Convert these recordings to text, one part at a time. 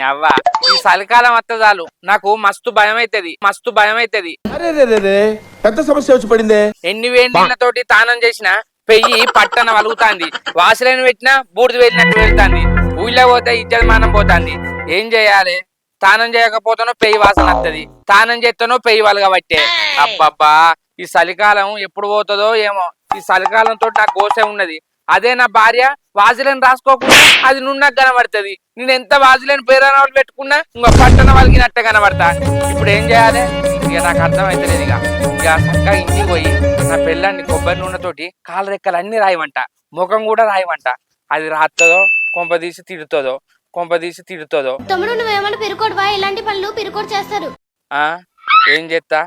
అవ్వ ఈ చలికాలం వస్తే చాలు నాకు మస్తు భయం అవుతుంది. పెద్ద సమస్య వచ్చి పడిందే. ఎన్ని వేడి నీళ్ళతోటి తానం చేసినా పెయ్యి పట్టన వలుగుతాంది. వాసలేని పెట్టినా బూడిద వెళ్ళినట్టు వెళ్తాంది. ఊళ్ళో పోతే ఇజ్జత మానం పోతాంది. ఏం చేయాలి? తానం చేయకపోతానో పెయ్యి వాసన వస్తుంది, తానం చేస్తానో పెయ్యి వలగబట్టే. అబ్బబ్బా ఈ చలికాలం ఎప్పుడు పోతుందో ఏమో. ఈ చలికాలంతో నాకు గోసే ఉన్నది. అదే నా భార్య వాజిలేని రాసుకోకుండా అది నున్నకు కనబడుతుంది. నేను ఎంత వాజిలేని పేరాలు పెట్టుకున్నా ఇంకో పట్టణ వలిగినట్టే కనబడతా. ఇప్పుడు ఏం చేయాలి? ఇక నాకు అర్థమైతలేదు. ఇక చక్కగా ఇంటికి పోయి నా పిల్లాన్ని కొబ్బరి నూనెతోటి కాళ్ళ రెక్కలు అన్ని రాయమంట, ముఖం కూడా రాయమంట. అది రాస్తుందో కొంపదీసి తిడుతుందో. తమ్ముడు నువ్వేమన్నా పిరుకోడు బా, ఇలాంటి పనులు పిరుకోడు చేస్తారు. ఏం చేస్తా?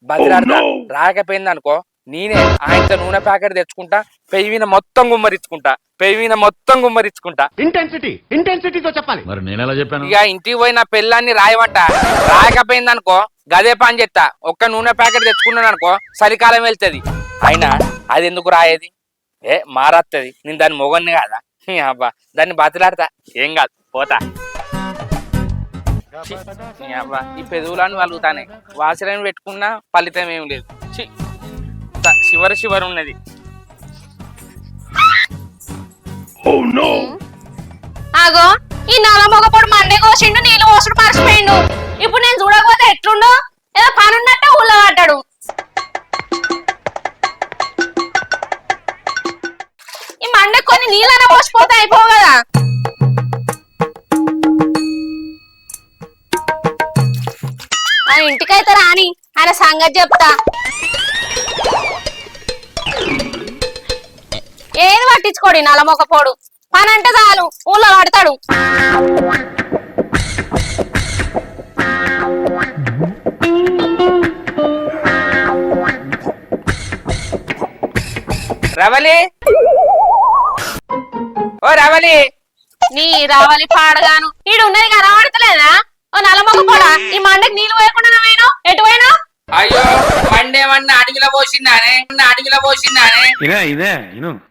బదిలాడతా. రాకపోయింది అనుకో నేనే ఆయనతో నూనె ప్యాకెట్ తెచ్చుకుంటా, పెయ్యిన మొత్తం గుమ్మరించుకుంటా. ఇంటెన్సిటీతో చెప్పాలి. మరి నేను ఎలా చెప్పాను? ఇక ఇంటికి పోయి నా పిల్లాన్ని రాయమంట. రాకపోయింది అనుకో గదే పని చేస్తా. ఒక్క నూనె ప్యాకెట్ తెచ్చుకున్నాను అనుకో చలికాలం వెళ్తుంది. అయినా అది ఎందుకు రాయేది? మారత్తది. నేను దాన్ని మొగన్ని కాదా? అబ్బా దాన్ని బతిలాడతా. ఏం కాదు, పోతా. అబ్బా ఈ పెదవులను వలుగుతానే. వాసలను పెట్టుకున్నా ఫలితం ఏం లేదు. శివరు ఉన్నది. ఆగో ఈ నల్ల మొగపోడు మండే కోసిండు, నీళ్ళు కోసుడు మర్చిపోయిండు. ఇప్పుడు నేను చూడకపోతే ఎట్లుండో? ఏదో పని ఉన్నట్టే ఊళ్ళో పడ్డాడు. ఈ మండే కొన్ని నీళ్ళనే పోసిపోతే అయిపోవు కదా. ఆయన ఇంటికైతే రాని, ఆయన సంగతి చెప్తా. ఏది పట్టించుకోడు నల్లమొకపోడు. పని అంటే చాలు ఊళ్ళో పడతాడు. రవలి, ఓ రవలి. నీ రావాలి పాడగాను ఈడు ఉన్నది కనబడతలేదా? ఓ నల్లమొకపోడా, ఈ మండకి నీళ్ళు పోయకుండా నువ్వేనో ఎటు పోయినా? అయ్యో మండేమన్నా అడవిలో పోసిందానే? ఇదే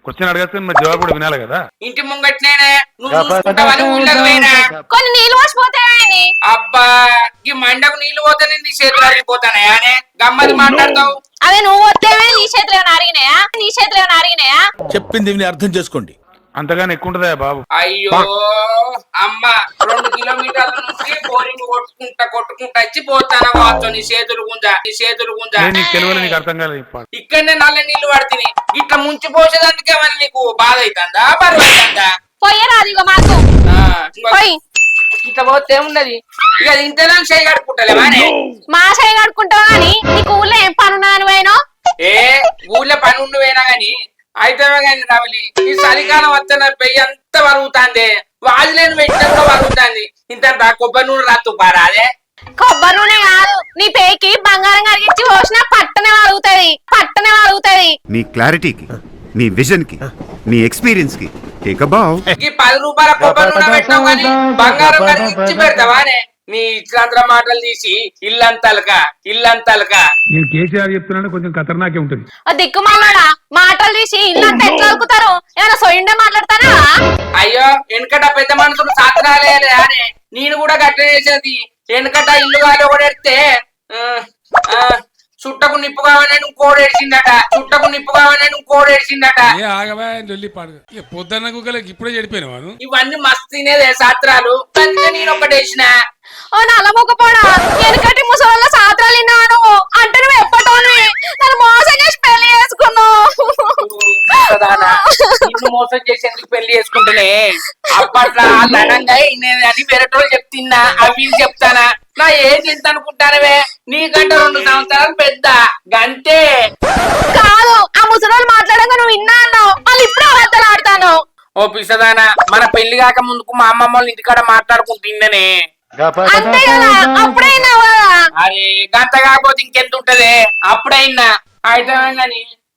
క్వశ్చన్ అడగచ్చు, మరి జవాబు కూడా వినాలి కదా. ఇంటి ముంగట్నేనే నువ్వు చూసుకుంటావని ఊళ్ళకి పోయినా. కొన్ని నీళ్ళు పోసిపోతాయని. అబ్బా ఈ మండకు నీళ్లు పోతే నీ చేతులు అరిగిపోతానే. గమ్మది మాట్లాడతావు. అదే నువ్వు వస్తేవే నీ చేతులు ఏమైనా అరిగినాయా? చెప్పింది విని అర్థం చేసుకోండి. అంతగానే ఎక్కువ ఉంటుందా బాబు? అయ్యో అమ్మ 2 కిలోమీటర్ల నుంచి బోరింగ్ కొట్టుకుంటా వచ్చి పోతానా కావచ్చు. నీ చేతులు గుంజా. నీకు అర్థం కాలేదు. ఇక్కడనే నల్ల నీళ్లు పడుతుంది. ఇట్లా ముంచి పోసేదానికే మరి నీకు బాధ అవుతుందా, బరువు అవుతుందా? పోయరాదు ఇక మాకు. ఇట్లా పోతే ఏమున్నది? ఇక ఇంతలో చేయి కడుక్కుంటలేవా? మా చేయి కడుక్కుంటావు గాని నీకు ఊళ్ళో ఏం పని ఉన్నాను పోయినా? ఊళ్ళో పని ఉండి పోయినా గాని అయితే కానీ రావలి ఈ చలికాలం వస్తే నా పెయ్యి అంతా వరుగుతాంది. వాజిలేని పెట్టినా కూడా వరుగుతాంది. ఇంత కొబ్బరి నూనె రాత్తు పారాదే. కొబ్బరి నూనె కాదు, నీ పేకి బంగారం కరిగించి పోసినా పట్టనే వరుగుతుంది. నీ క్లారిటీకి, నీ విజన్ కి, నీ ఎక్స్పీరియన్స్ కి టేక్ అ బావ్. ఈ 10 రూపాయల కొబ్బరి నూనె పెట్టినావు కానీ బంగారం కరిగించి పెడతావానే? నీ ఇట్లాంటి మాటలు తీసి ఇల్లంతలక. నేను కేసీఆర్ చెప్తున్నాను, కొంచెం ఖతర్నాకే ఉంటుంది. దిక్కుమాలాడా మాటలు తీసి ఇల్లంతా ఎట్లా అలుకుతారు? ఏమైనా సొయిండే మాట్లాడతానా? అయ్యో వెనకట పెద్ద మనుషులు సాత్రాలే అని నేను కూడా గట్ల చేసేది. వెనకట ఇల్లు గాలి ఒకడెడితే చుట్టకు నిప్పు కావాలని కోడేసిందట. పొద్దున్న కుక్కలకి ఇప్పుడే చెడిపోయిన ఇవన్నీ మస్తు తినేదే సాత్రాలు. అందుకే నేను ఒకటేసిన. ఓ నల్లమొకపోడా, వెనకటి ముసళ్ళ సాత్రాలు విన్నాను అంటే నువ్వు ఎప్పటోని నన్ను మోసం చేసి పెళ్లి చేసుకున్నావు. నిన్ను మోసం చేసేందుకు పెళ్లి చేసుకుంటేనే అప్పట్లో ధనంగా అని వేరేటోళ్ళు చెప్తున్నా, అవి చెప్తానా? నా ఏజ్ ఎంత అనుకుంటానవే? నీకంటే 2 సంవత్సరాలు పెద్ద గంతే. కాదు, ఆ ముసలోళ్ళు మాట్లాడగా నువ్వు విన్నా అన్నావు, వాళ్ళు ఇప్పుడు అబద్ధాలు ఆడతాను. ఓ పిసదానా, మన పెళ్లి కాక ముందుకు మా అమ్మమ్మ వాళ్ళ ఇంటికాడ మాట్లాడుకుంటుందనే. అంతే కదా, అప్పుడైనా అరే గంట కాకపోతే ఇంకెంత ఉంటది? అప్పుడైనా అయితే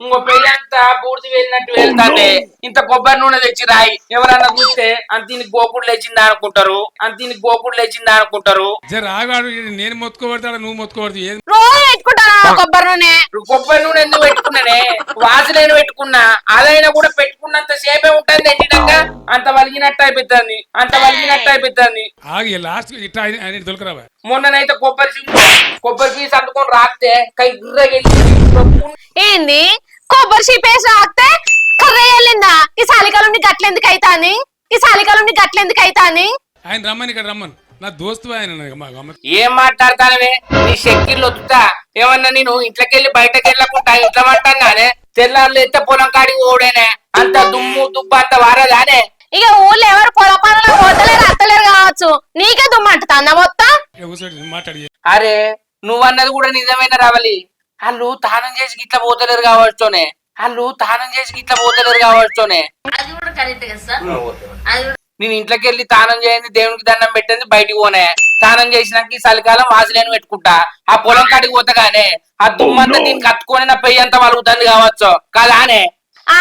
ఇంకో పెయ్యి అంతా పూర్తి వెళ్ళినట్టు వెళ్తాండే. ఇంత కొబ్బరి నూనె తెచ్చి రాయి, ఎవరన్నా చూస్తే అంతీనికి గోకుడు లేచిందా అనుకుంటారు, అంతీనికి గోకుడు లేచిందా అనుకుంటారు. నేను మొత్తుకోబడతాడా నువ్వు మొత్తుకోబడుతు ఏది రోజు పెట్టుకుంటానా కొబ్బరి నూనె? కొబ్బరి నూనె ఎందుకు పెట్టుకున్నానే? వాసలేను పెట్టుకున్నా, అదైనా కూడా పెట్టుకున్నంత సేపే ఉంటుంది. ఎండినాక అంత వలిగినట్టు అయిపోతుంది, అంత వలిగినట్టు అయిపోతుంది. ఆగి లాస్ట్ ఇట్లా ఆయన దొరకరావా మొన్ననైతే కొబ్బరి పీస్ అందుకొని రాస్తే కై గుర్రగా ఏంది కొబ్బరి షీపేసి రాస్తే కర్ర వెళ్ళిందా? ఈ చలికాలం నీకు గట్లెందుకు అయితాంది? ఈ చలికాలం నీకు గట్లెందుకు అయితాంది? ఆయన రమ్మని ఇక్కడ రమ్మను నా దోస్తు ఆయన ఏం మాట్లాడతానవే? నీ శక్తిలో వద్దుతా ఏమన్నా నేను ఇంట్లోకెళ్ళి బయటకు వెళ్ళకుండా ఇంట్లో పట్టానే తెల్లారులు ఎత్తే పొలం కాడికి ఓడేనే అంత దుమ్ము దుబ్బ అంత వారదానే. ఇక ఊళ్ళో ఎవరు పొల పనులు పోతలేరు అత్తలేరు కావచ్చు, నీకే దుమ్మంటుందా మొత్తం? మాట్లాడి అరే నువ్వన్నది కూడా నిజమైన రావాలి. వాళ్ళు తానం చేసి గిట్లా పోతలేరు కావచ్చునే, వాళ్ళు తానం చేసి గిట్లా పోతలేరు కావచ్చునే. నేను ఇంట్లోకి వెళ్ళి తానం చేయండి, దేవునికి దండం పెట్టింది, బయటికి పోనే. తానం చేసినాక ఈ చలికాలం వాసులేని పెట్టుకుంటా, ఆ పొలం కాడికి పోతగానే ఆ దుమ్మంతా దీనికి కత్తుకొని నా పెయ్యి అంతా వలుగుతుంది కావచ్చు కదానే. ఆ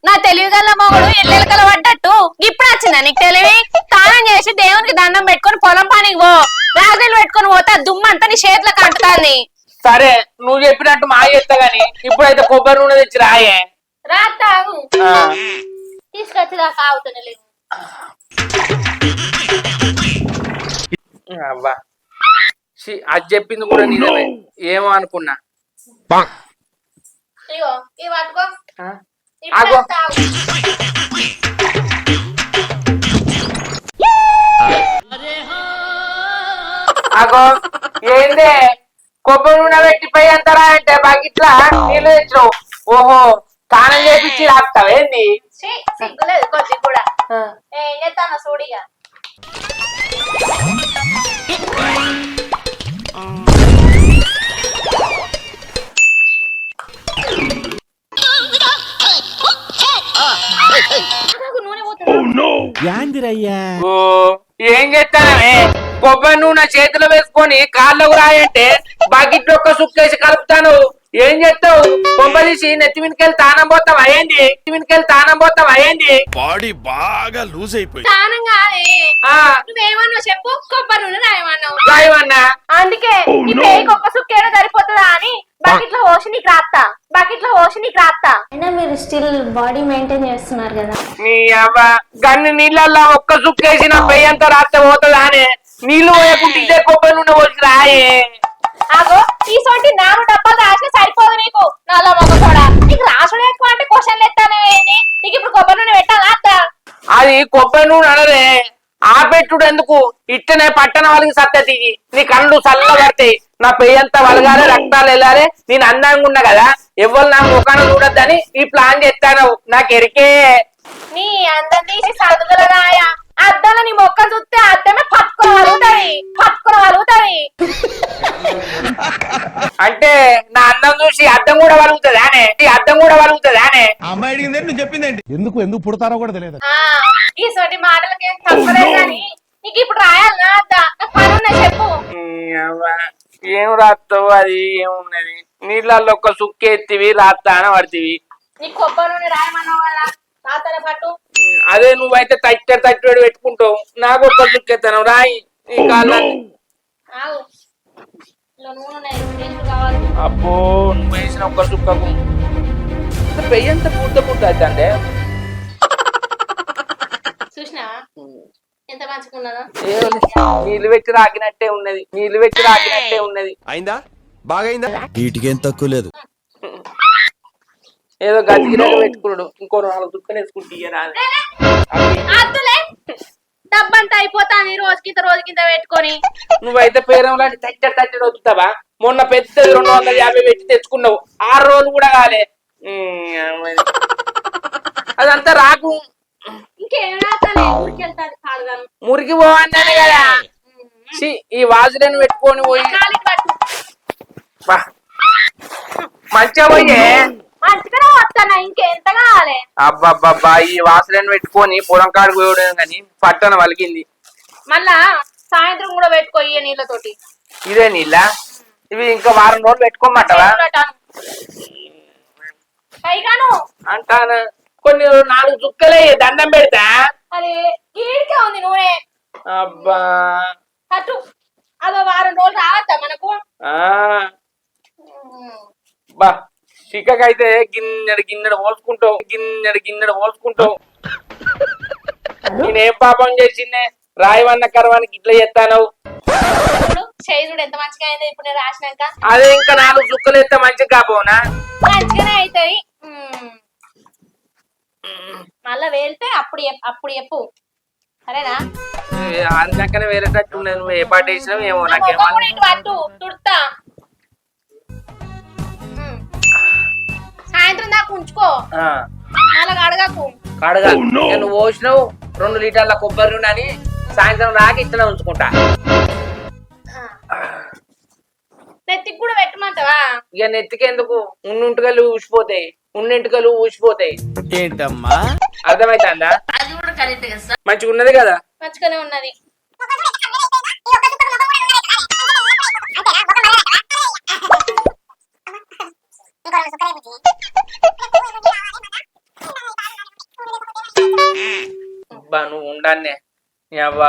నా తెలివి గల్ల మొగుడు ఎల్లెలకల పడ్డట్టు ఇప్పుడు వచ్చిందా నీకు తెలివి? తానం చేసి దేవునికి దండం పెట్టుకొని పొలం పనికి పో, రాజులు పెట్టుకొని పోతే దుమ్మంతా నీ చేతులకు అంటుతాంది. సరే నువ్వు చెప్పినట్టు మా చేస్తా గాని ఇప్పుడైతే కొబ్బరి నూనె తెచ్చి రాయే. రాతాగు తీసుకొచ్చి దాకా అవుతుంది. అవ్వా అది చెప్పింది కూడా నిజమే, ఏమో అనుకున్నా. ఇగో ఇవి పట్టుకో. ఆగో అగో ఏందే కొబ్బరి నూనె పెట్టిపోయి అంటారా అంటే బకెట్లా నీళ్ళు తెచ్చినావు. ఓహో తానం చేపించి రాస్తావేంది? సిగ్గులేదు కొద్ది కూడా. ఏం చేస్తాను చూడిగా. ఓ ఏం చేస్తానమే? కొబ్బరి నూనె చేతిలో వేసుకొని కాళ్ళకు రాయంటే బకెట్ ఒక్క సుక్కేసి కలుపుతాను. ఏం చేస్తావు? కొంపదీసి నెత్తి వెనుకెళ్ళి తానం పోతావా ఏంది? నెత్తి వెనుకెళ్ళి తానం పోతావా ఏంది? బాడీ బాగా లూజ్ అయిపోయింది. నువ్వేమన్నావు చెప్పు? కొబ్బరి నూనె రాయమన్నావు. రాయమన్నా అందుకే ఒక్క సుక్కేనా సరిపోతుందా అని బకెట్ లో పోసి నీకు రాస్తా, బకెట్ లో పోసి నీకు రాస్తా. అయినా మీరు స్టిల్ బాడీ మెయింటైన్ చేస్తున్నారు కదా. నీ అవ్వ గన్ని నీళ్ళల్లో ఒక్క సుక్కేసి నా పెయ్యి అంతా రాస్తే పోతుందా అని నీళ్లు పోయకుండా ఇదే కొబ్బరి నూనె పోసి రాయే. ఆగో ఈసోటి 4 డబ్బాలు రాసిన సరిపోదు నీకు. నాలో మొక్క కూడా నీకు రాసుడు ఎక్కువ అంటే క్వశ్చన్లు ఎత్తానే. నీకు ఇప్పుడు కొబ్బరి నూనె పెట్టాలా అత్తా? అది కొబ్బరి నూనె అనరే, ఆ పెట్టుడు ఎందుకు? ఇట్టనే పట్టణ వాళ్ళకి సత్త దిగి నీ కళ్ళు చల్ల పడతాయి, నా పెయ్యంతా వలగాలి, రక్తాలు వెళ్ళాలి, నేను అందంగా ఉన్నా కదా, ఎవరు నా ముఖాన్ని చూడొద్దని ఈ ప్లాన్ చేస్తాను. నాకు ఎరికే. నీ అందం తీసి సదుగుల రాయ అద్దంలో నీ మొక్కలు చూస్తే అద్దమే పట్టుకోగలుగుతాయి. అంటే నా అందం చూసి అద్దం కూడా వలుగుతుంది అనే, ఈ అద్దం కూడా వలుగుతుంది అనే. అమ్మాయి అడిగిందే నువ్వు చెప్పిందేంటి? ఎందుకు పుడతారో కూడా తెలియదు. ఈసోటి మాటలకి ఏం తప్పలేదు కానీ నీకు ఇప్పుడు రాయాలనా అద్దా? పనున్నా చెప్పు. ఏం రాస్తావు? అది ఏమున్నది? నీళ్ళల్లో ఒక్క సుక్కి ఎత్తివి రాస్తా అని పడుతుంది. నీకు కొబ్బరి నూనె రాయమన్నావు కదా, రాతల పట్టు. అదే నువ్వైతే తట్టేడు పెట్టుకుంటావు, నాకు ఒక్క సుక్కెత్తాను రాయి ఈ కాళ్ళని. అబ్బో నువ్వు వేసిన ఒక్క సుక్కకు పెయ్యంత పూర్త అవుతుందే. చూసినా ఎంత మంచుకున్నదో. నీళ్ళు పెట్టి రాకినట్టే ఉన్నది, నీళ్ళు పెట్టి రాకినట్టే ఉన్నది. అయిందా? బాగైందా? వీటికేం తక్కువ లేదు. ఏదో గదిగిరాలు పెట్టుకున్నాడు, ఇంకో 4 దుక్కలు వేసుకుంటే డబ్బంతా అయిపోతాను రోజుకింత పెట్టుకొని. నువ్వైతే పేరం లాంటి తట్టడి వద్దుతావా? మొన్న పెద్ద 250 పెట్టి తెచ్చుకున్నావు, 6 రోజులు కూడా కాలే. అదంతా రాకు. ఇంకేం రాస్తానే ఊరికి వెళ్తాను కాదుగాను. మురికి పోవన్నానే కదా. ఈ వాజులను పెట్టుకొని పోయి మంచిగా పోయే. మంచిగానే వస్తానా, ఇంకెంత కావాలి? అబ్బాబ్బా ఈ వాసలను పెట్టుకొని పొలం కాడికి పోయడం కానీ పట్టణ వలిగింది. మళ్ళా సాయంత్రం కూడా పెట్టుకోయ్యే నీళ్ళతోటి. ఇదే నీళ్ళ? ఇవి ఇంకా వారం రోజులు పెట్టుకోమంటావా? పైగాను అంటాను కొన్ని 4 చుక్కలే దండం పెడతా. అరే కీడికే ఉంది నూనె. అబ్బా అటు అదో వారం రోజులు రావద్దా మనకు? ఆ బా చిక్కకైతే గిన్నెడు పోసుకుంటావు. నేనేం పాపం చేసిందే రాయవన్న కరవానికి ఇట్లా చేస్తాను. ఇప్పుడు చేయుడు ఎంత మంచిగా అయింది ఇప్పుడు నేను రాసినాక. అదే ఇంకా 4 చుక్కలు ఎత్తే మంచిగా కాపోనా? మంచిగానే అవుతాయి. మళ్ళా వేలితే అప్పుడు చెప్పు సరేనా? అందుకనే వేరేటట్టు నువ్వు ఏ పాట వేసినావు ఏమో నా నాకేమో. మొఖం కూడా ఇటు పట్టు తుడతా. సాయంత్రం దాకా ఉంచుకో మళ్ళా కడగకు. కడగా నువ్వు పోసినావు 2 లీటర్ల కొబ్బరి నూనె అని సాయంత్రం రాక ఇట్లా ఉంచుకుంటా. నెత్తికి కూడా పెట్టమంటావా? ఇక నెత్తికి ఎందుకు ఉన్నింటికలు ఊసిపోతాయి. ఏంటమ్మా అర్థమైతుందా? అది కూడా కరెక్ట్ కదా. మంచిగా ఉన్నది కదా? మంచిగానే ఉన్నది. అబ్బా నువ్వు ఉండాన్నే అవ్వా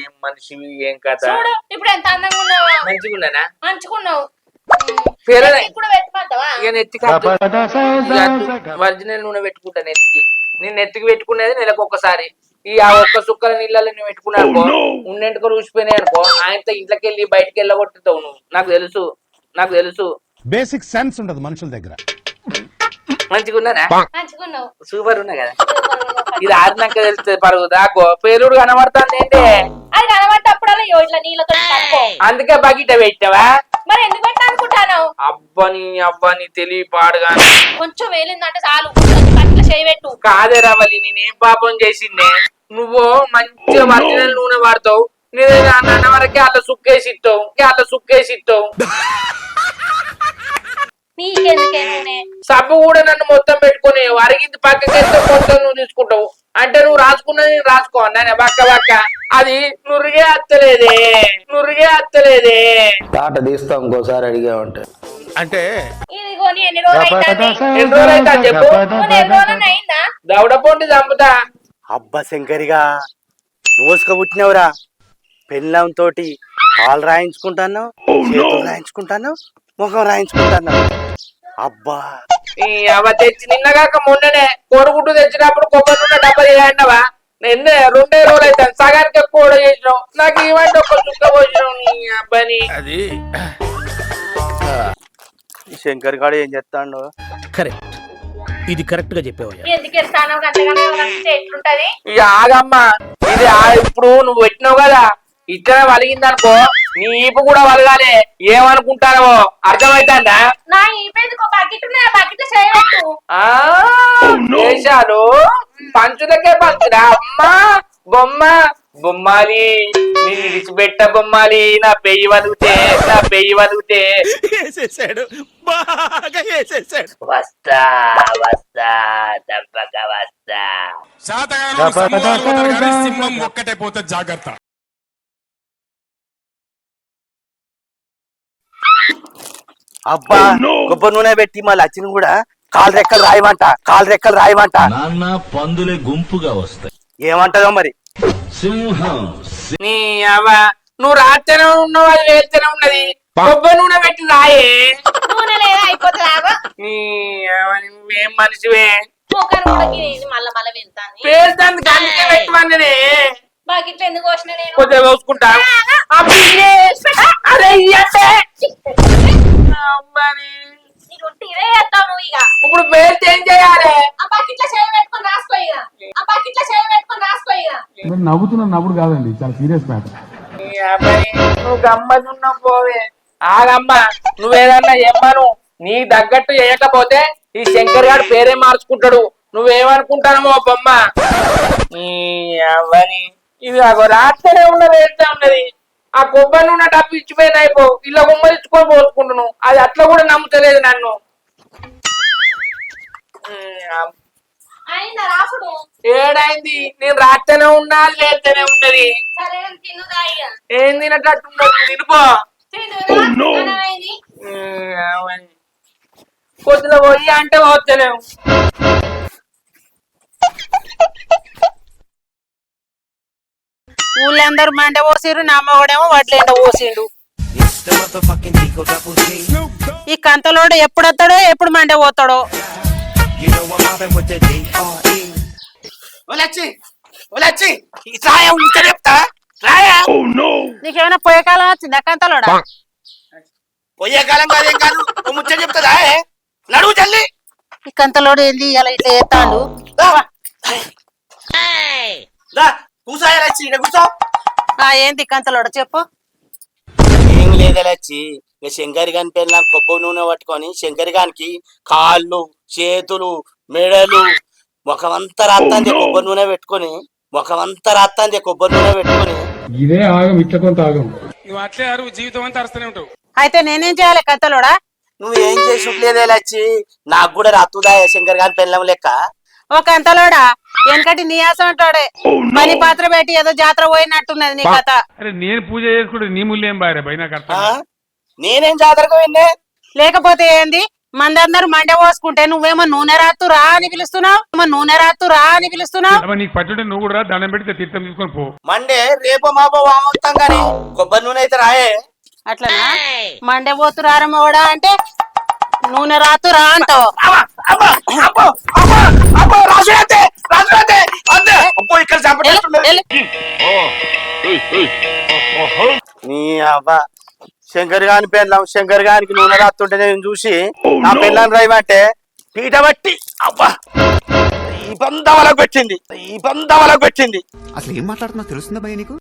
ఏం మనిషివి ఏం కథ. చూడు ఇప్పుడు ఎంత అందంగా ఉన్నావా? మంచిగా ఉన్నానా? మంచుకున్నావు. పేరే కూడా పెట్టమంటావా? ఇక నెత్తికి ఒరిజినల్ నూనె పెట్టుకుంటా నెత్తికి. నేను నెత్తికి పెట్టుకునేది నెలకు ఒక్కసారి. ఆ ఒక్క సుక్కల నీళ్ళలో నువ్వు పెట్టుకున్నా అనుకో ఉన్నెంటుకలు ఊసిపోయినాయి అనుకో ఆయనతో ఇంట్లోకి వెళ్ళి బయటకు వెళ్ళగొట్టుతావు నువ్వు. నాకు తెలుసు. బేసిక్ సెన్స్ ఉండదు మనుషుల దగ్గర. మంచిగా ఉన్నారా? మంచుకున్నావు. సూపర్ ఉన్నా కదా? ఇది ఆడినాక తెలుస్తుంది పరుగు దాకో పేరుడు కనబడుతుంది ఏంటి? అది కనబడితే అప్పుడల్లా ఇట్లా నీళ్ళతో కలుపుకో. అందుకే బకెట పెట్టావా? మరి ఎందుకు పెట్టా అనుకుంటాను? అబ్బని తెలివి పాడుగా కొంచెం వేలిందంటే చాలు అట్లా చేయబెట్టు. కాదే రవలి నేనేం పాపం చేసిందే? నువ్వు మంచిగా ఒరిజినల్ నూనె వాడతావు. నేను అన్న వరకే అల్ల సుక్కేసి ఇస్తావు. నీకెందుకే నూనె? సబ్బు కూడా నన్ను మొత్తం పెట్టుకుని అరిగింది పక్కకెళ్తే మొత్తం నువ్వు తీసుకుంటావు. అంటే నువ్వు రాసుకున్నది రాసుకో అన్న బక్క అది నురిగే అత్తలేదే. తాట తీస్తాం ఇంకోసారి అడిగామంటే. అంటే ఇది కొని ఎన్ని రోజులు ఎన్ని రోజులు అవుతా చెప్పు? అయిందా? దవడ పొండి చంపుతా. అబ్బా శంకరిగా మోసుక పుట్టినవురా. పెళ్ళం తోటి కాలు రాయించుకుంటాను, చేతులు రాయించుకుంటాను, ముఖం రాయించుకుంటాను. అబ్బా అవ తెచ్చి నిన్నగాక మొన్ననే కోడిగుడ్డు తెచ్చినప్పుడు కొబ్బరి నూనె డబ్బా చేయండవా? నిన్నే 2 రోజులు అవుతాను సగానికి ఎక్కువ చేసినావు. నాకు ఏమంటే ఒక చుక్క పోసినావు నీ అబ్బాని. అది ఈ శంకర్ గాడు ఏం చెప్తాడు? కరెక్ట్, ఇది కరెక్ట్ గా చెప్పేవయ్యా. ఎందుకు ఎడతానో గంటగానే ఎట్లుంటది? ఇక ఆగమ్మా ఇది ఇప్పుడు నువ్వు పెట్టినావు కదా ఇట్లనే వలిగిందనుకో నీ ఈపు కూడా వలగాలి. ఏమనుకుంటానో అర్థమైతుందా? నా ఈపెందుకు బకెట్ ఉన్నాయి బకెట్ లో చేయబెట్టు. దేశాలు పంచులకే పంచురా అమ్మా బొమ్మాలి నేను విడిచిపెట్ట బొమ్మాలి. నా పెయ్యి వలుగుతే వేసేసాడు, బాగా వేసేసాడు. వస్తా తప్పక వస్తా. సింహం ఒక్కటే పోతే జాగ్రత్త. అబ్బా కొబ్బరి నూనె పెట్టి మళ్ళీ వచ్చిన కూడా కాలు రెక్కలు రాయమంట. నాన్న పందులే గుంపుగా వస్తాయి. ఏమంటదో మరి? సింహం నీ అవ్వ నువ్వు రాత్తేనే ఉన్నావు అది వేస్తేనే ఉన్నది. కొబ్బరి నూనె పెట్టి రాయే. నూనె లేదా అయిపోతుందా? నీ అవ్వ నువ్వేం మనిషివే? ముఖాన్ని కూడా మళ్ళా వెళ్తాను. పేరుతాంది అందుకే పెట్టమన్నదే. బకెట్ ఎందుకు వచ్చిన నేను కొద్దిగా పోసుకుంటా. అరే ఇదే చేస్తావు నువ్వు. ఇక ఇప్పుడు పేరు ఏం చేయాలి? ఆ బకెట్ లో చేయి పెట్టుకొని రాసుకో. ఇక నవ్వుతున్న నవ్వుడు కాదండి, చాలా సీరియస్ మ్యాటర్. నువ్వు గమ్మనున్నావు పోవే. ఆగమ్మా నువ్వేదన్నా ఎమ్మను నీ తగ్గట్టు చేయకపోతే ఈ శంకర్ గారు పేరే మార్చుకుంటాడు. నువ్వేమనుకుంటానమో బొమ్మ నీ అవ్వని. ఇది రాత్రే ఉన్నది. ఆ కొబ్బరి నూనె డబ్బు ఇచ్చిపోయిన అయిపో ఇలా గుమ్మలు ఇచ్చుకొని పోసుకుంటున్నావు. అది అట్లా కూడా నమ్ముతలేదు నన్ను. అయిందా రాసుడు? ఏడైంది నేను రాస్తేనే ఉన్నా లేస్తేనే ఉన్నది. సరే తినుదా? ఇక ఏం తినట్టు తినిపో. కొద్దిలో పోయి అంటే పోతలేము. ఊళ్ళందరూ మంట పోసిరు, నా మొగడేమో వడ్లు ఎండ పోసిండు. ఈ కంతలోడు ఎప్పుడు వస్తాడో ఎప్పుడు మంట పోతాడో. నీకేమైనా పోయే కాలం వచ్చిందా కంతలోడా? పోయే కాలం కాదేం కాదు, ముచ్చట చెప్తుందా నడువు చల్లి. ఈ కంతలోడు ఏంది ఇలా ఇట్లా ఎత్తాడు? కూసాయ లచ్చి కూర్చో. ఏంది కంతలోడ చెప్పు. ఏం లేదా లచ్చి, ఇక శంకరి గాని పేరు కొబ్బరి నూనె పట్టుకొని శంకరి గానికి కాళ్ళు చేతులు మెడలు ముఖమంతా రాత్తాంది కొబ్బరి నూనె పెట్టుకొని, ముఖమంతా రాత్తాంది కొబ్బరి నూనె పెట్టుకొని. ఇదే ఆగం ఇట్ల కొంత ఆగం. నువ్వు అట్లే అరువు జీవితం అంతా అరుస్తూనే ఉంటావు. అయితే నేనేం చేయాలి కంతలోడా? నువ్వేం చేసుట్లేదే లచ్చి, నాకు కూడా రాత్తుదా శంకర్ గాని పెళ్ళం లెక్క. ఓ కంతలోడా, వెనకటి నీ ఆశ అంటాడే పని పాత్ర పెట్టి ఏదో జాతర పోయినట్టున్నది నీ కథ. అరే నేను పూజ చేసుకుంటే నీ ముళ్ళేం బాయ్ బై నాకు అర్థం. నేనేం జాతరకు పోయినే? లేకపోతే ఏంది, మందందరూ మండ పోసుకుంటే నువ్వేమో నూనె రాత్తురా అని పిలుస్తున్నావు, నూనె రాత్తురా అని పిలుస్తున్నావు. అబ్బా, నీకు పట్టుంటే నువ్వు కూడా దండం పెడితే తీర్థం తీసుకొని పో. మండే రేపో మాపో వామొస్తాం గాని కొబ్బరి నూనె అయితే రాయే. అట్లనా? మండే పోతురారమ్మోడా అంటే నూనె రాత్తురా అంటావు. నీ అబ్బా శంకర్ గాని పెళ్ళాం, శంకర్ గానికి నూనె రాత్తుంటే నేను చూసి నా పెళ్ళాన్ని రాయమంటే పీట బట్టి అబ్బా ఈ బంధవలకు పెట్టింది, ఈ బంధవలకు పెట్టింది. అసలు ఏం మాట్లాడుతున్నా తెలుస్తుందా భయ నీకు?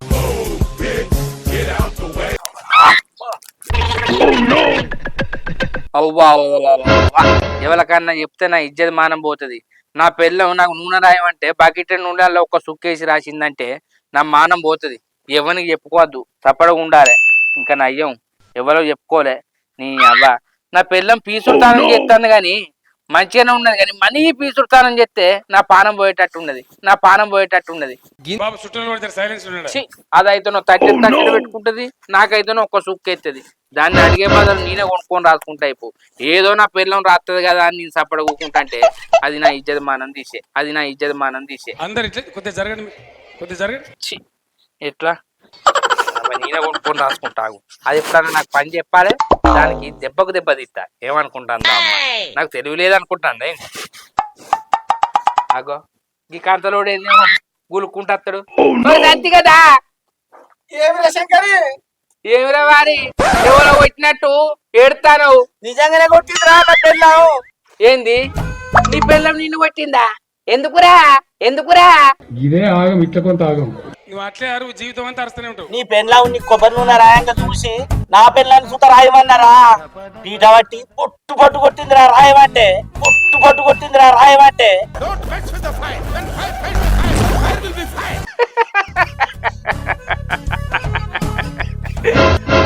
అవ్వా ఎవరికన్నా చెప్తే నా ఇజ్జత్ మానం పోతుంది. నా పెళ్ళం నాకు నూనె రాయమంటే బకెట్ నూనెలో ఒక సుక్కేసి రాసిందంటే నా మానం పోతుంది. ఎవరికి చెప్పుకోవద్దు, తప్పడగా ఉండాలి. ఇంకా నా అయ్యం ఎవరో చెప్పుకోలే. నీ అవ్వ నా పెళ్ళం పీసుడుతానం చేస్తాను కానీ మంచిగానే ఉన్నది, కానీ మనీ పీసుడుతానం చేస్తే నా పానం పోయేటట్టు ఉన్నది, నా పానం పోయేటట్టు ఉన్నది. అదైతే తట్టెడు పెట్టుకుంటది, నాకైతే ఒక్క సుక్కు ఎత్తది. దాన్ని అడిగే బదులు నేనే కొనుక్కొని రాసుకుంటా అయిపో. ఏదో నా పిల్లం రాస్తుంది కదా అని నేను సప్పడ కూకుంటా అంటే అది నా ఇజ్జత్ మానం తీసే, అది నా ఇజ్జత్ మానం తీసే. ఎట్లా నేనే కొనుక్కొని రాసుకుంటాగు. అది ఎప్పుడన్నా నాకు పని చెప్పాలి, దానికి దెబ్బకు దెబ్బ తీస్తా. ఏమనుకుంటాను నాకు తెలివి లేదనుకుంటాను. అగో ఈ కంతలోడు ఏందేమో గులుక్కుంటాడు అంతే కదా. ఏమిరా వారి ఎవరో కొట్టినట్టు ఏడుతాను. నిజంగానే కొట్టిందిరా నా పెళ్ళాం. ఏంది నీ పెళ్ళం నిన్ను కొట్టిందా? ఎందుకురా ఎందుకురా? ఇదే ఆగం ఇట్ల కొంత ఆగం. నువ్వు అట్లే అరువు జీవితం అంతా అరుస్తూనే ఉంటావు. నీ పెళ్ళాం నీ కొబ్బరి నూనె రాయంగా చూసి నా పెళ్ళాన్ని సుత రాయమన్నారా పీట బట్టి పొట్టు పట్టు కొట్టిందిరా రాయమంటే, పొట్టు పట్టు కొట్టిందిరా రాయమంటే.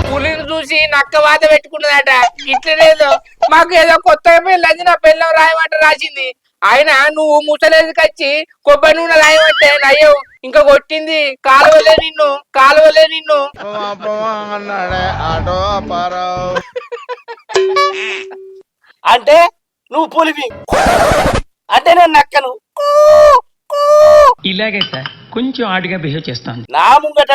పులిని చూసి నక్క వాత పెట్టుకున్నదట. ఇట్లనేదో మాకు ఏదో కొత్త పెళ్ళి నా పెళ్ళం రాయమంట రాసింది. ఆయన నువ్వు ముసలేదికి వచ్చి కొబ్బరి నూనె రాయమంటే నయ్యో ఇంకా కొట్టింది. కాలువలే నిన్ను, కాలువలే నిన్ను. అంటే నువ్వు పులివి అంటే నేను నక్కను. ఇలాగే సార్ కొంచెం ఆడిగా బిహేవ్ చేస్తాను. నా ముంగట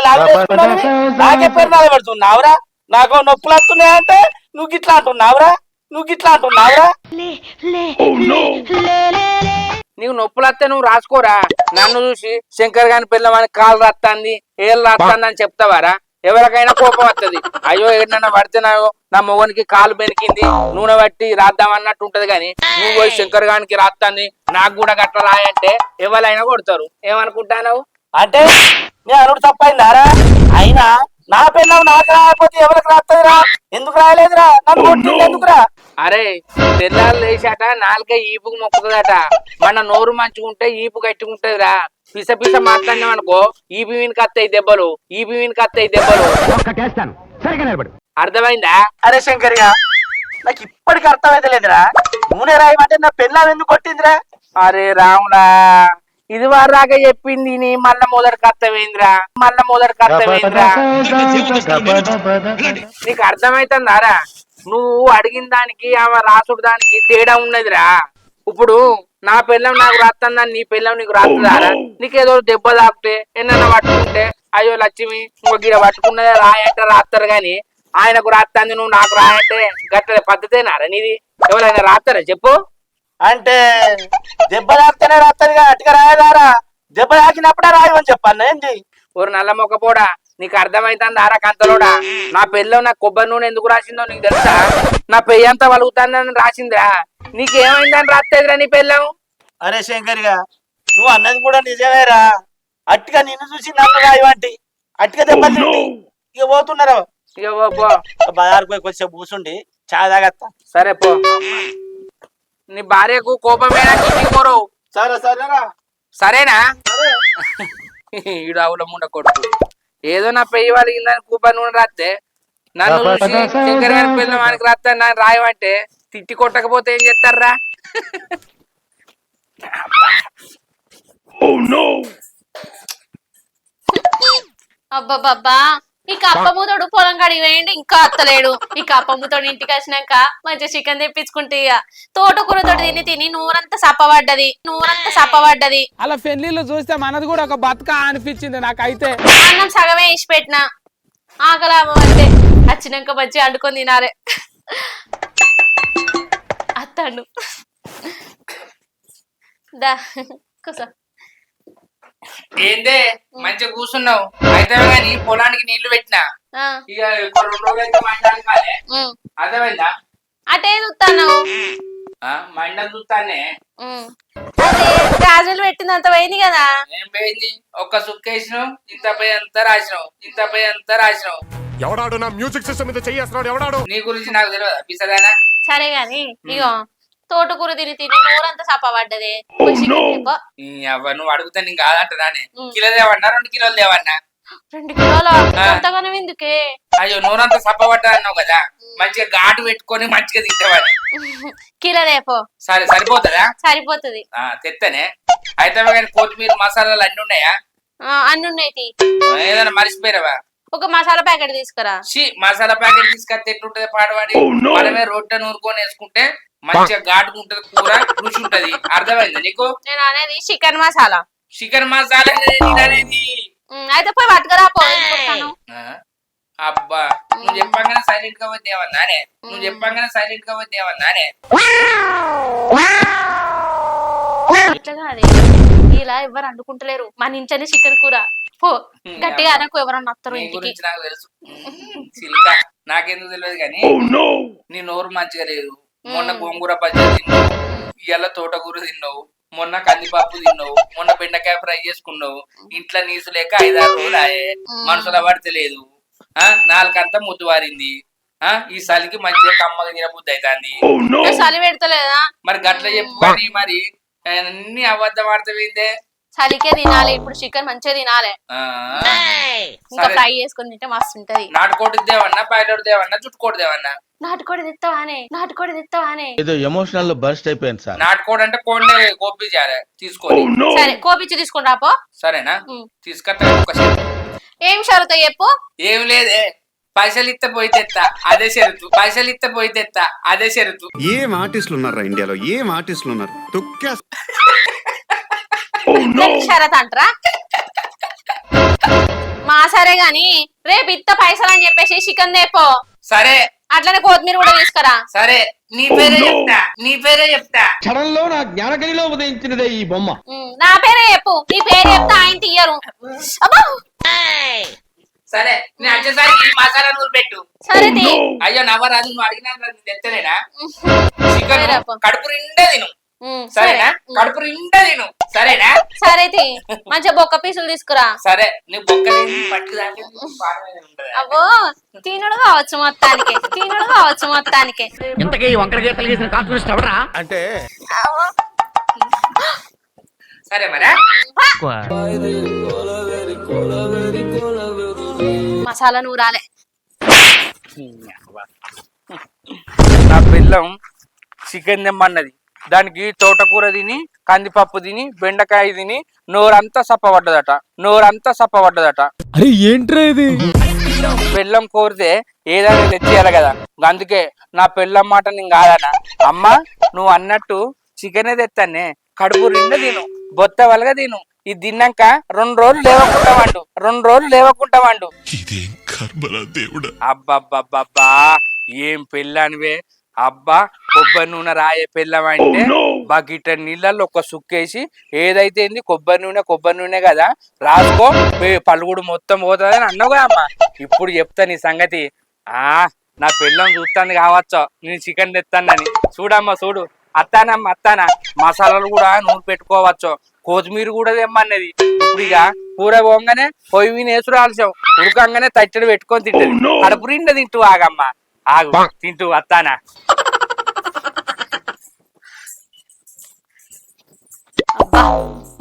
నాకే పెరునాలు పెడుతున్నావురా, నాకు నొప్పులు వస్తున్నాయంటే నువ్వు గిట్లా అంటున్నావురా, నువ్వు గిట్లా అంటున్నావురా. నీకు నొప్పులు వస్తే నువ్వు రాసుకోరా. నన్ను చూసి శంకర్ గాని పిల్లవాని కాలు రాత్తాంది, ఏళ్ళు రాత్తాంది అని చెప్తావారా? ఎవరికైనా కోపం వస్తుంది. అయ్యో ఏడన్నా పడితేనాయో నా మొగనికి కాలు బెనికింది నూనె పట్టి రాద్దాం అన్నట్టు ఉంటది. కానీ నువ్వు పోయి శంకర్ గానికి రాత్తాంది నాకు కూడా గట్ల రాయంటే ఎవరైనా కొడతారు. ఏమనుకుంటావు? అంటే నేను అనుడు తప్పైందారా? అయినా నా పిల్లలు నాకు రాకపోతే ఎవరికి రాస్తుందిరా? ఎందుకు రాయలేదురా? నన్ను కొట్టింది ఎందుకురా? అరే పిల్లలు లేచాట నాలుక ఈపుకు మొక్కుతుందట. మన నోరు మంచుకుంటే ఈపు గట్టుకుంటదిరా. పిస పిస మాట్లాడినాం అనుకో ఈపి వీనికి వస్తాయి దెబ్బలు, ఈపి వీనికి వస్తాయి దెబ్బలు. అర్థమైందా? అరే శంకర్గా నాకు ఇప్పటికి అర్థమైతే లేదురా. నూనె రాయమంటే నా పిల్లలు ఎందుకు కొట్టిందిరా? అరే రాముడా, ఇది వారాగా చెప్పింది నీ మళ్ళా మొదటి కర్తవేంద్రా, మళ్ళా మొదటి కర్తవేంద్రా. నీకు అర్థమైతుందారా? నువ్వు అడిగిన దానికి ఆమె రాసుడు దానికి తేడా ఉన్నదిరా. ఇప్పుడు నా పిల్లం నాకు రాస్తుందని నీ పిల్లం నీకు రాస్తుందారా? నీకేదో దెబ్బ తాకితే ఎన్న పట్టుకుంటే అయ్యో లక్ష్మి ఇంకో గిడ పట్టుకున్నదే రాయంటే రాస్తారు గాని ఆయనకు రాస్తుంది నువ్వు నాకు రాయంటే గట్ల పద్ధతేనారా నీది? ఎవరైనా రాస్తారా చెప్పు? అంటే దెబ్బ తాకితేనే రాత్తదిగా, అట్టుగా రాయదారా? దెబ్బ తాకినప్పుడే రాయమని చెప్పాను ఏంటి? ఓరు నల్ల మొక్కపోడా, నీకు అర్థమైతుంది ఆరా కంతలోడా? నా పెళ్ళం నాకు కొబ్బరి నూనె ఎందుకు రాసిందో నీకు తెలుసా? నా పెయ్యి అంతా వలుగుతానని రాసిందిరా. నీకేమైందని రాస్తేదిరా నీ పెళ్ళం? అరే శంకర్గా, నువ్వు అన్నది కూడా నిజమేరా. అట్టుగా నిన్ను చూసి నన్ను రాయవంటి, అట్టుగా దెబ్బలు తింటి. ఇక పోతున్నారా? ఇక పో. బజార్ పోయి కొంచెం కూర్చుండి చాయ్ తాగత్తా. సరే పో. నీ భార్యకు కోపమేనా కోరు? సరే సరేరా. సరేనా? ఈడు అవులముండ కొడుకు ఏదో నా పెయ్యి వాళ్ళకిందని కూపర్ నూనె రాస్తే నన్ను చూసి శంకర్ గారి పిల్లలు వానికి రాస్తా నన్ను రాయమంటే తిట్టి కొట్టకపోతే ఏం చేస్తారా? అబ్బబ్బబ్బా ఈ కప్పముతోడు పొలం కాడికి వేయండి ఇంకా అత్తలేడు. ఈ కప్పముతోడు ఇంటికి వచ్చినాక మంచిగా చికెన్ తెప్పించుకుంటే ఇక తోటకూరతోటి తిని తిని నూరంతా సప్పబడ్డది. అలా పెళ్లిళ్ళు చూస్తే మనది కూడా ఒక బతుక అనిపించింది నాకైతే. అన్నం సగమే ఇచ్చి పెట్టిన ఆకలాభం అంటే వచ్చినాక మంచిగా వండుకొని తినాలి. అత్తాడు దా కూసో. ఏందే మంచిగా కూర్చున్నావు? అయితే గాని పొలానికి నీళ్లు పెట్టినా ఇక 2 రోజులైతే మండలి కాలే. అర్థమైందా? అటే చూస్తాను మండలి చూస్తానే. అదే గాజులు పెట్టిందంత పోయింది కదా. ఏం పోయింది? ఒక్క సుక్కేసినావు ఇంత పోయి అంతా రాసినావు. ఎవడాడు నా మ్యూజిక్ సిస్టమ్ మీద చేస్తున్నాడు? ఎవడాడు? నీ గురించి నాకు తెలియదా పిసదానా? సరే గాని ఇగో తోటకూర తిని తిని నూరంతా సప్పబడ్డది. నువ్వు అడుగుతా నేను కాదంటానే. కిలో దేవన్నా 2 కిలోలు దేవన్నా? 2 కిలోల అంతగానం ఎందుకే? అయ్యో నూరంతా సప్పబడ్డా అన్నావు కదా, మంచిగా ఘాటు పెట్టుకొని మంచిగా తింటావని. కిలో రేపో. సరే సరిపోతుందా? సరిపోతుంది. తెత్తనే. అయితే కానీ కొత్తిమీర మసాలాలు అన్ని ఉన్నాయా? అన్ని ఉన్నాయి. ఏదైనా మర్చిపోయావా? ఒక మసాలా ప్యాకెట్ తీసుకురా. మసాలా ప్యాకెట్ తీసుకొస్తే ఎట్లుంటది పాడవాడి? మనమే రొట్టె నూరుకొని వేసుకుంటే మంచిగా ఘాటుకుంటది, కూర రుచి ఉంటది. అర్థమైందా నీకు? నేను అనేది చికెన్ మసాలా. చికెన్ మసాలా అనేది అయితే పోయి పట్టుకురా. అబ్బా నువ్వు చెప్పంగానే సైలెంట్ గా పోతేవన్నానే. ఇట్లా కాదే, ఇలా ఎవరు అండుకుంటలేరు మన ఇంట్లోనే చికెన్ కూర. పో గట్టిగా అనకు, ఎవరన్నా వస్తారు ఇంటికి. గురించి నాకు తెలుసు సిల్క, నాకెందుకు తెలియదు కానీ నీ నోరు మంచిగా లేదు. మొన్న గోంగూర పచ్చడి తిన్నావు, ఇవాళ తోటకూర తిన్నావు, మొన్న కందిపప్పు తిన్నావు, మొన్న బెండకాయ ఫ్రై చేసుకున్నావు. ఇంట్లో నీసు లేక 5-6 రోజులు ఆయే. మనుషుల పడతలేదు. నాలుకంతా ముద్దు వారింది. ఈ చలికి మంచిగా కమ్మగా తినబుద్ధి అవుతుంది. చలి పెడతలేదా? మరి గట్ల చెప్పుకొని మరి అన్ని అబద్ధం ఆడతావేందే? చలికే తినాలి. ఇప్పుడు చికెన్ మంచిగా తినాలి. ఇంకా ఫ్రై చేసుకుని తింటే మస్తు ఉంటది. నాటుకోటి దేవన్నా, బయట దేవన్నా, చుట్టుకోటి దేవన్నా? నాటుకోడి తెస్తావానే. ఏదో ఎమోషనల్ బర్స్ట్ అయిపోయింది సార్. నాటుకోడి అంటే కోడిని కోపి తీసుకోండి. సరే కోపిచ్చి తీసుకుని రాపో. సరేనా? తీసుకొస్తా. ఏం షరతో చెప్పు. ఏం లేదే, పైసలు ఇస్తే పోయి తెత్తా అదే షరతు. ఏం ఆర్టిస్టులు ఉన్నారా ఇండియాలో? ఏం ఆర్టిస్టులు ఉన్నారు? తొక్కే షరత్ అంటారా? మా సరే గాని రేపు ఇత్త పైసలు అని చెప్పేసి చికెన్ దేపో. సరే. అట్లనే కొత్తిమీర కూడా తీసుకురా. సరే నీ పేరే చెప్తా. క్షణంలో నా జ్ఞానగనిలో ఉదయించినదే ఈ బొమ్మ. నా పేరే చెప్పు. నీ పేరు చెప్తా ఆయన తీయరు. సరే నేను వచ్చేసరికి మసాలా నూరు పెట్టు. సరే అయ్యో నవ్వరాదు, నువ్వు అడిగినా తెత్తలేనా? చికెన్ కడుపు నిండా తిను. సరేనా? కడుపు నిండా తిను. సరేనా? సరే మంచిగా బొక్క పీసులు తీసుకురా. సరే నీ బొక్క పట్టు. అబ్బో తినడు కావచ్చు మొత్తానికి. ఇంతకీ వంకర గీతలు గీసిన కాన్ఫిడెన్స్ ఎవరా అంటే సరే మరా మసాలా నూరాలే. నా పిల్లం చికెన్ తెమ్మన్నది. దానికి తోటకూర తిని, కందిపప్పు తిని, బెండకాయ తిని నోరంతా సప్పబడ్డదట. అరే ఏంట్రా ఇది? బెల్లం కోరితే ఏదైనా తెచ్చేయాలి కదా. అందుకే నా పెళ్ళం మాట నేను కాదన్నా. అమ్మ నువ్వు అన్నట్టు చికెనే తెస్తానే, కడుపు నిండా తిను, బొత్త వలగా తిను. ఇది తిన్నాక 2 రోజులు లేవకుంటామండు, 2 రోజులు లేవకుంటామండు. అబ్బబ్బబ్బబ్బా ఏం పెళ్ళానివే. అబ్బా కొబ్బరి నూనె రాయే పెళ్ళం అంటే బకెట్ నీళ్ళల్లో ఒక సుక్కేసి ఏదైతే కొబ్బరి నూనె కదా రాసుకో, పలుగుడు మొత్తం పోతుందని అన్నావు కదా అమ్మ. ఇప్పుడు చెప్తా నీ సంగతి. నా పెళ్ళం చూస్తాను కావచ్చు నేను చికెన్ తెస్తానని. చూడమ్మా చూడు, అత్తానమ్మ అత్తానా. మసాలాలు కూడా నూనె పెట్టుకోవచ్చు, కొత్తిమీర కూడా తెమ్మన్నది. ఇప్పుడు ఇక కూర పోగానే పొయ్యి మీద వేసుడు ఆలస్యం, ఉడకంగానే తట్టడి పెట్టుకొని తింటది. కడుపు నిండా తింటూ ఆగమ్మ, ఆగు తింటూ అత్తానా.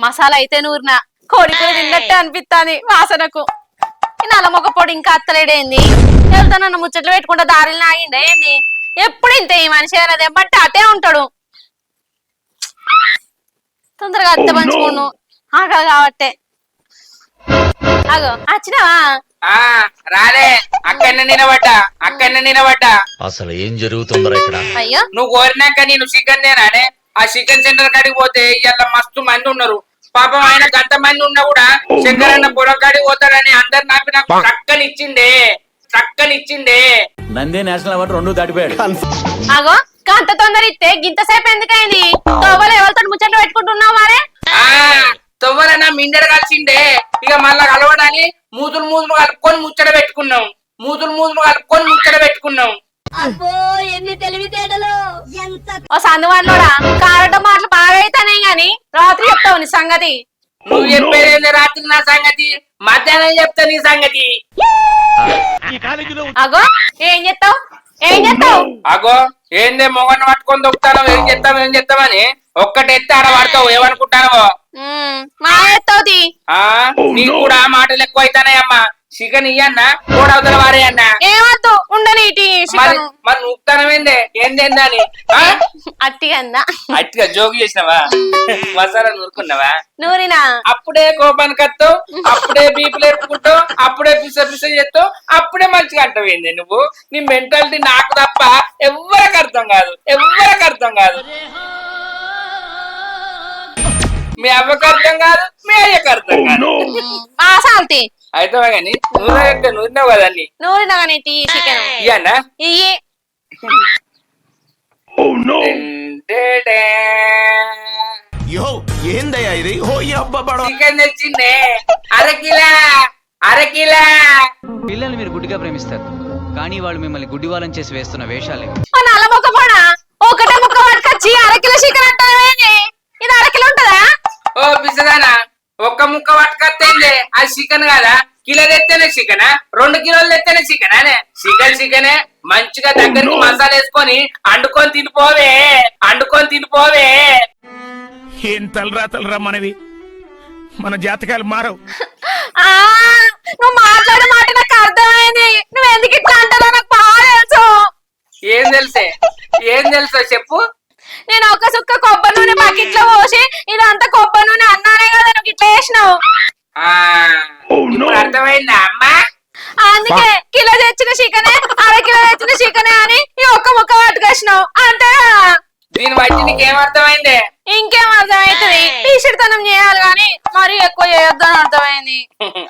మసాలా అయితే నూరిన కోడి కూర తిన్నట్టే అనిపిస్తాది వాసనకు. నల్లమొక్క పొడి ఇంకా అత్తలేడేంది? వెళ్తానన్న ముచ్చట్లు పెట్టుకుంటా దారిలో ఆగిండే ఏంది? ఎప్పుడు ఇంతే ఈ మనిషి అనేది ఏమంటే అతే ఉంటాడు. తొందరగా అత్త పంచుకోను ఆకలి కాబట్టే. అగో వచ్చినావా? రాలే, అక్కడనే నిలబడ్డా. అసలు ఏం జరుగుతుందో ఇక్కడ? అయ్యో నువ్వు కోరినాక నేను చికెన్ తేనానే. ఆ చికెన్ సెంటర్ కాడికి పోతే ఇవాళ మస్తు మంది ఉన్నారు. పాపం ఆయన గంత మంది ఉన్నా కూడా శంకరన్న పొలం కాడికి పోతాడని అందరు నాపి నాకు చక్కనిచ్చిండే. నంది నేషనల్ అవార్డు 2 దాటిపోయాడు. అగో గంత తొందర ఇస్తే గింతసేపు ఎందుకైంది? తోవలు ఎవరితో ముచ్చట్లు పెట్టుకుంటున్నావు మరే? తొవ్వలన్నా మిండర్ కలిసిండే. ఇక మళ్ళా కలవడాన్ని మూతులు కలుపుకొని ముచ్చట పెట్టుకున్నాం. ఓ సందువాన్లోడా కారట మాటలు బాగా అయితేనే గాని రాత్రి చెప్తావు నీ సంగతి. నువ్వు చెప్పేది రాత్రి నా సంగతి, మధ్యాహ్నం చెప్తా నీ సంగతి. అగో ఏం చెప్తావు? అగో ఏందే మొగన్న పట్టుకొని దొక్కుతాను. ఏం చెప్తామని ఒక్కటెత్తే ఆడ పడతావు. ఏమనుకుంటానో మా ఎత్తవుతి. నీకు కూడా మాటలు ఎక్కువ అవుతానయ్యమ్మా. చికెన్ ఇయ్యన్నా కోడవతల వారే అన్నా. ఏమద్దు ఉండనీటి మరి నూపుతానమేందే ఏందేందని అట్టిగా జోగు చేసినావా? మసాలా నూరుకున్నావా? నూరినా అప్పుడే కోపానికి వస్తావు, అప్పుడే బీపులు ఎప్పుకుంటావు, అప్పుడే పిస చేస్తావు, అప్పుడే మంచిగా అంటావేంది నువ్వు? నీ మెంటాలిటీ నాకు తప్ప ఎవరికి అర్థం కాదు. మీ అవ్వకి అర్థం కాదు, మీ అయ్యకి అర్థం కాదు. మాసాల్తి అయితే కానీ నూరినావు కదా అన్ని. నూరినా కానీ చికెన్ ఇయ్యన్నా ఇయ్యి. ఏందయ్యా ఇది? చికెన్ తెచ్చిందే అరకిలా. పిల్లల్ని మీరు గుడ్డిగా ప్రేమిస్తారు, కానీ వాళ్ళు మిమ్మల్ని గుడ్డివాళ్ళని చేసి వేస్తున్న వేషాలే. నల్ల మొక్క పోడా ఒకటే ముక్క పట్టుకొచ్చి అరకిలో చికెన్ అంటావేంది? ఇది అరకిలో ఉంటదా? ఓ పిసదానా, ఒక్క ముక్క పట్టుకొస్తేందే అది చికెన్ కదా? కిలో తెస్తేనే చికెనా? 2 కిలోలు తెస్తేనే చికెనానే? చికెనే మంచిగా దగ్గరికి మసాలా వేసుకొని అండుకొని తినిపోవే. ఏం తలరా మనవి, మన జాతకాలు మారవు. నువ్వు మాట్లాడే మాట నాకు అర్థమైంది. నువ్వు ఎందుకు ఇట్లా అంటారో నాకు బాగా తెలుసు. ఏం తెలుసో చెప్పు. నేను ఒక సుక్క కొబ్బరి నూనె బకెట్ లో పోసి ఇదంతా కొబ్బరి నూనె అన్నానే కదా నువ్వు ఇట్లా వేసినావు. ఇప్పుడు అర్థమైందా అమ్మా? అందుకే కిలో తెచ్చిన చికెనే అరకిలో తెచ్చిన చికెనే అని ఈ ఒక్క ముక్క పట్టుకొచ్చినావు అంతే. దీని బట్టి నీకేం అర్థమైందే? ఇంకేం అర్థమైతుంది? టీషర్తనం చేయాలి గాని మరి ఎక్కువ చేయొద్దని అర్థమైంది.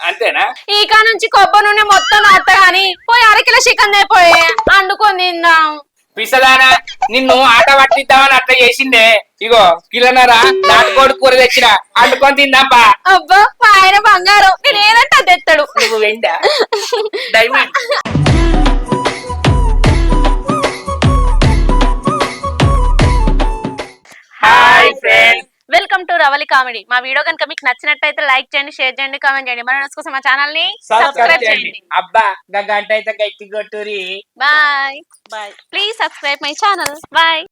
అంతేనా? ఈక నుంచి కొబ్బరి నూనె మొత్తం అత్త గాని పోయి అరకిలో చికెన్ తెపోయి అండుకొని తిందాం. పిసదానా, నిన్ను ఆట పట్టిద్దామని అట్లా చేసిందే. ఇగో కిలోన్నర నాటుకోడి కూర తెచ్చిన, అండుకొని తిందాంపా. అబ్బా మా ఆయన బంగారం, నేను ఏదంటే అది తెస్తాడు. నువ్వు వెండా diamond. Hi friends, welcome to Ravali comedy. మా వీడియో కనుక మీకు నచ్చినట్టయితే లైక్ చేయండి, షేర్ చేయండి, కామెంట్ చేయండి. మన కోసం మా ఛానల్ ని సబ్స్క్రైబ్ చేయండి. అబ్బా గంట అయితే గట్టి కొట్టురి. Bye. Please subscribe my channel. Bye.